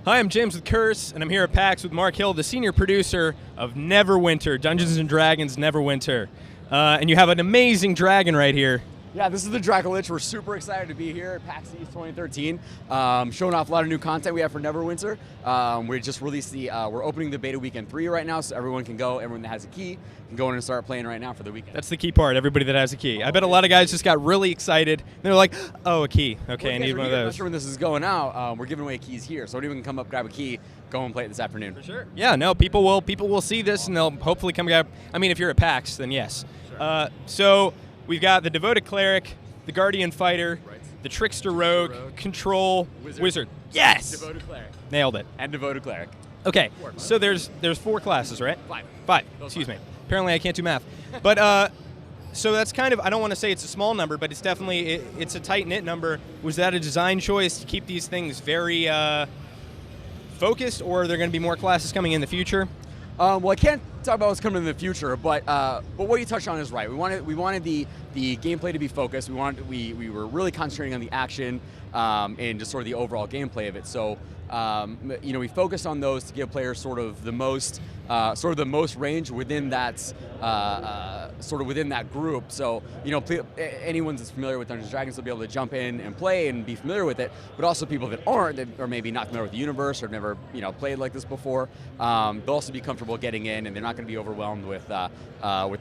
Hi, I'm James with Curse, and I'm here at PAX with Mark Hill, the senior producer of Neverwinter, Dungeons & Dragons Neverwinter. And you have an amazing dragon right here. Yeah, this is the Dracolich. We're super excited to be here at PAXEast 2013, showing off a lot of new content we have for Neverwinter. We just released we're opening the beta weekend 3 right now, so everyone that has a key can go in and start playing right now for the weekend. That's the key part, everybody that has a key. I bet a lot of guys just got really excited. They're like, oh, a key. Okay, I need one of those. I'm not sure when this is going out. We're giving away keys here, so anyone can come up, grab a key, go and play it this afternoon. For sure. Yeah, no, people will see this, and they'll hopefully come grab. I mean, if you're at PAX, then yes. Sure. So we've got the Devoted Cleric, the Guardian Fighter, the Trickster Rogue, Control, Wizard. Yes! Devoted Cleric. Nailed it. And Devoted Cleric. Okay, so there's 4 classes, right? 5. Excuse me. Apparently I can't do math. But so that's kind of, I don't want to say it's a small number, but it's definitely, it's a tight-knit number. Was that a design choice to keep these things very focused, or are there going to be more classes coming in the future? Well, I can't talk about what's coming in the future, but what you touched on is right. We wanted the gameplay to be focused. We were really concentrating on the action and just sort of the overall gameplay of it. So we focused on those to give players sort of the most range within that within that group. So anyone that's familiar with Dungeons & Dragons will be able to jump in and play and be familiar with it. But also people that aren't, that are maybe not familiar with the universe or have never played like this before, they'll also be comfortable getting in, and they're not going to be overwhelmed with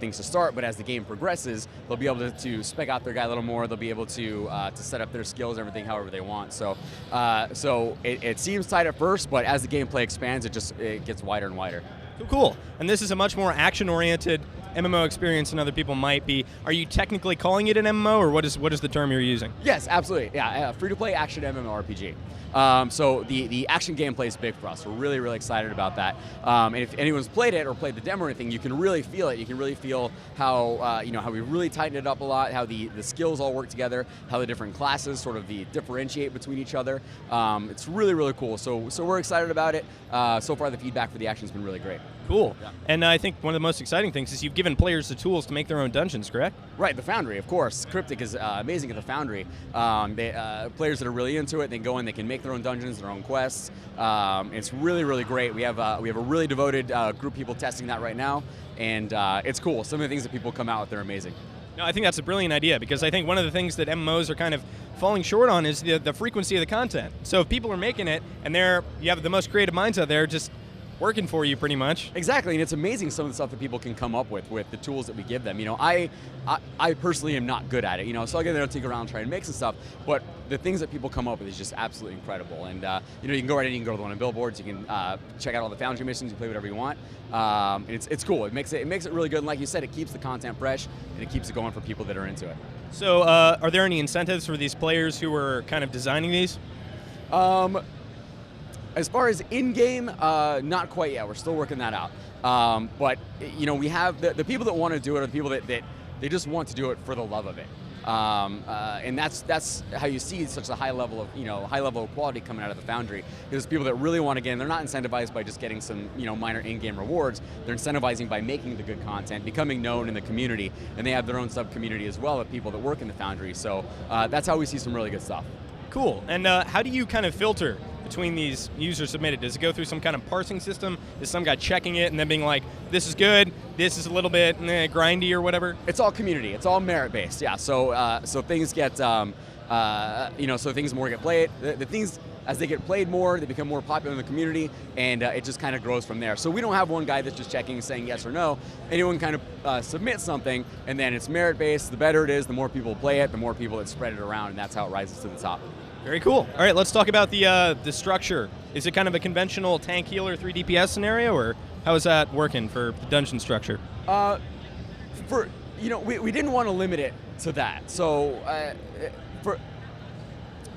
things to start. But as the game progresses, they'll be able to spec out their guy a little more. They'll be able to set up their skills and everything however they want. So it seems tight at first, but as the gameplay expands, it gets wider and wider. Cool. And this is a much more action-oriented MMO experience than other people might be. Are you technically calling it an MMO, or what is the term you're using? Yes, absolutely. Yeah, free-to-play action MMORPG. So the action gameplay is big for us. We're really, really excited about that. And if anyone's played it or played the demo or anything, you can really feel it. You can really feel how how we really tightened it up a lot, how the skills all work together, how the different classes sort of differentiate between each other. It's really, really cool. So we're excited about it. So far, the feedback for the action's been really great. Cool. Yeah. And I think one of the most exciting things is you've given players the tools to make their own dungeons, correct? Right, the Foundry, of course. Cryptic is amazing at the Foundry. Players that are really into it, they go in, they can make their own dungeons, their own quests. It's really, really great. We have a really devoted group of people testing that right now, and it's cool. Some of the things that people come out with, they're amazing. No, I think that's a brilliant idea, because I think one of the things that MMOs are kind of falling short on is the frequency of the content. So if people are making it, and you have the most creative minds out there just working for you pretty much. Exactly, and it's amazing some of the stuff that people can come up with the tools that we give them. I personally am not good at it, so I'll get there and tinker around and try and make some stuff, but the things that people come up with is just absolutely incredible. And you can go right in, you can go to the one on billboards, you can check out all the Foundry missions, you play whatever you want. And it's cool. It makes it really good, and like you said, it keeps the content fresh, and it keeps it going for people that are into it. So are there any incentives for these players who are kind of designing these? As far as in-game, not quite yet. We're still working that out. But we have the people that want to do it are the people that they just want to do it for the love of it. And that's how you see such a high level of quality coming out of the Foundry. There's people that really want to get in. They're not incentivized by just getting some minor in-game rewards. They're incentivizing by making the good content, becoming known in the community, and they have their own sub-community as well of people that work in the Foundry. So that's how we see some really good stuff. Cool. And how do you kind of filter between these users submitted? Does it go through some kind of parsing system? Is some guy checking it and then being like, this is good, this is a little bit grindy or whatever? It's all community. It's all merit-based, yeah. So things get, so things more get played. The things, as they get played more, they become more popular in the community, and it just kind of grows from there. So we don't have one guy that's just checking, saying yes or no. Anyone kind of submits something, and then it's merit-based. The better it is, the more people play it, the more people that spread it around, and that's how it rises to the top. Very cool. All right, let's talk about the structure. Is it kind of a conventional tank healer 3 DPS scenario, or how is that working for the dungeon structure? We didn't want to limit it to that. So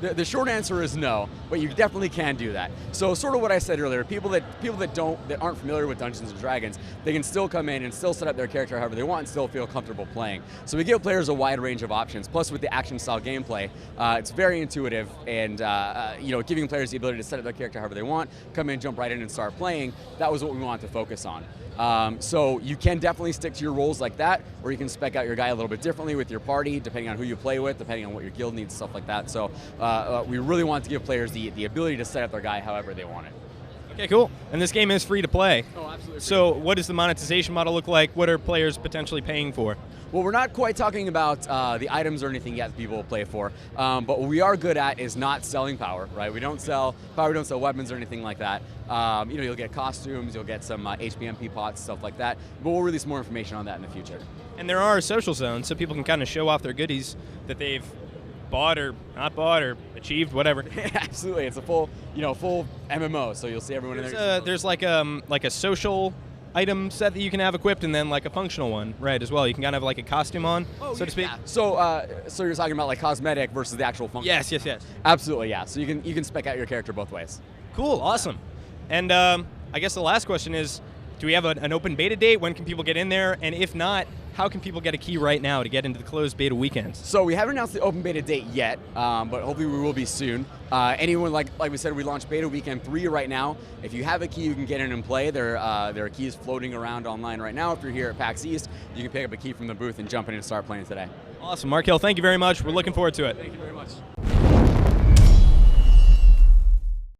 the short answer is no, but you definitely can do that. So sort of what I said earlier, people that aren't familiar with Dungeons & Dragons, they can still come in and still set up their character however they want and still feel comfortable playing. So we give players a wide range of options. Plus with the action style gameplay, it's very intuitive, and giving players the ability to set up their character however they want, come in, jump right in and start playing, that was what we wanted to focus on. So you can definitely stick to your roles like that, or you can spec out your guy a little bit differently with your party, depending on who you play with, depending on what your guild needs, stuff like that. So we really want to give players the ability to set up their guy however they want it. Okay, cool. And this game is free to play. Oh, absolutely. So what does the monetization model look like? What are players potentially paying for? Well, we're not quite talking about the items or anything yet that people will play for, but what we are good at is not selling power, right? We don't sell power, we don't sell weapons or anything like that. You'll get costumes, you'll get some HPMP pots, stuff like that, but we'll release more information on that in the future. And there are social zones, so people can kind of show off their goodies that they've bought or not bought or achieved, whatever. Absolutely, it's a full MMO, so you'll see everyone in there. There's like a social item set that you can have equipped, and then like a functional one, right, as well. You can kind of have like a costume on, so to speak. Yeah. So you're talking about like cosmetic versus the actual function. Yes. Absolutely, yeah. So you can spec out your character both ways. Cool, awesome. And I guess the last question is, do we have an open beta date? When can people get in there? And if not, how can people get a key right now to get into the closed beta weekends? So we haven't announced the open beta date yet, but hopefully we will be soon. Anyone, like we said, we launched beta weekend 3 right now. If you have a key, you can get in and play. There are keys floating around online right now. If you're here at PAX East, you can pick up a key from the booth and jump in and start playing today. Awesome, Mark Hill, thank you very much. We're looking forward to it. Thank you very much.